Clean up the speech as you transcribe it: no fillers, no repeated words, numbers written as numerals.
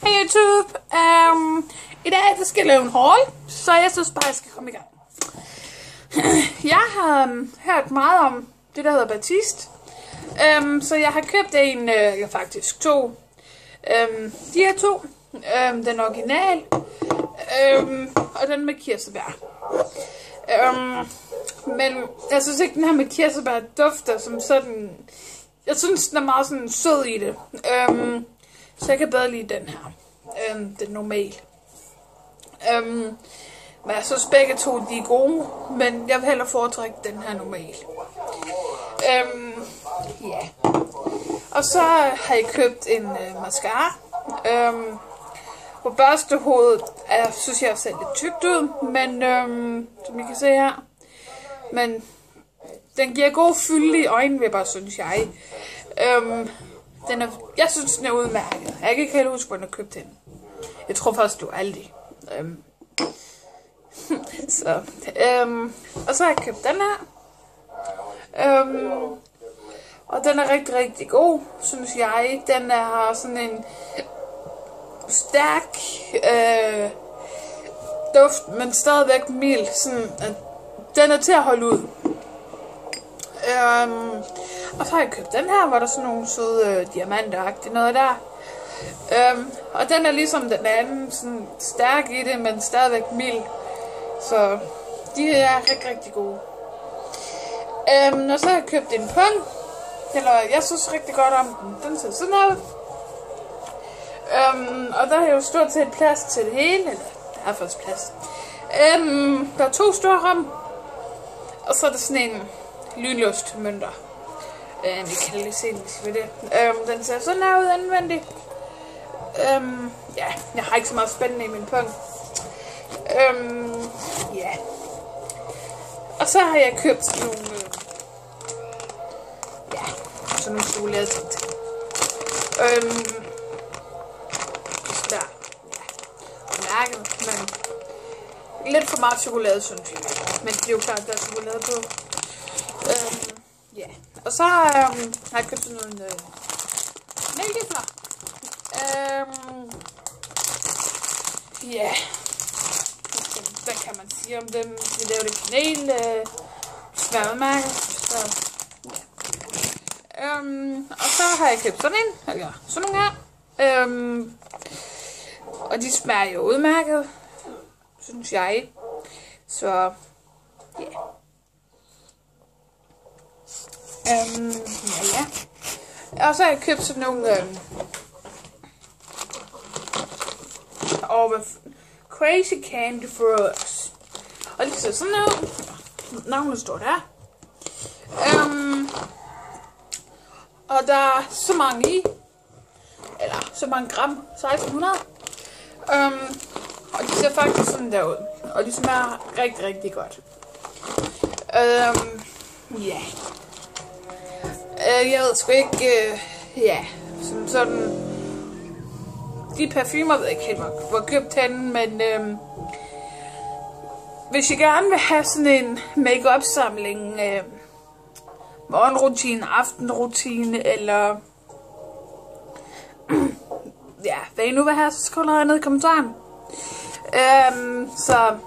Hej YouTube! I dag der skal jeg lave en haul, så jeg synes bare, jeg skal komme i gang. Jeg har hørt meget om det, der hedder Batiste. Så jeg har købt en, faktisk to. De her to. Den original. Og den med kirsebær. Men jeg synes ikke, den her med kirsebær dufter som sådan. Jeg synes, den er meget sådan sød i det. Så jeg kan bedre lide den her. Den normale. Men jeg synes begge to, de er gode. Men jeg vil hellere foretrække den her normale. Ja. Og så har jeg købt en mascara. På børstehovedet synes jeg ser lidt tykt ud. Men som I kan se her. Men den giver god fylde i øjenvipper, synes jeg. Jeg synes, den er udmærket. Jeg kan ikke helt huske, hvor den har købt den. Jeg tror først, du er Aldi. Og så har jeg købt den her. Og den er rigtig, rigtig god, synes jeg. Den har sådan en stærk duft, men stadigvæk mild. Sådan, den er til at holde ud. Og så har jeg købt den her, hvor der er sådan nogle søde diamanter-agtige noget der. Og den er ligesom den anden, sådan stærk i det, men stadigvæk mild. Så de er rigtig, rigtig gode. Og så har jeg købt en pung. Eller jeg synes rigtig godt om den. Den ser sådan her. Og der er jo stort set plads til det hele. Eller der er faktisk plads. Der er 2 store rum. Og så er der sådan en lynlåsmønter. Vi kan lige se ved det. Den ser sådan her ud indvendigt. Ja, jeg har ikke så meget spændende i min pung. Ja. Og så har jeg købt sådan nogle sådan nogle chokoladeting. Der. Ja. Mærket, men lidt for meget chokolade, synes jeg. Men det er jo klart, der er chokolade på. Ja. Og så har jeg købt sådan nogle mælkefler. Ja. Hvad kan man sige om dem? De laver det kanel. Sværmærke. Så. Ja. Og så har jeg købt sådan en. Eller sådan nogle her. Og de smager jo udmærket, synes jeg. Så ja. Ja. Og så har jeg købt sådan nogle Crazy Candy Frogs. Og det ser sådan noget. Navnet står der. Og der er så mange i. Eller så mange gram. 1600. Og de ser faktisk sådan der ud. Og de smager rigtig, rigtig godt. Ja. Jeg ved sgu ikke, ja, som sådan, de parfumer ved jeg ikke helt, hvor købt henne, men hvis jeg gerne vil have sådan en make-up samling, morgenrutine, aftenrutine, eller ja, hvad I nu vil have, så skriv noget ned i kommentaren. Så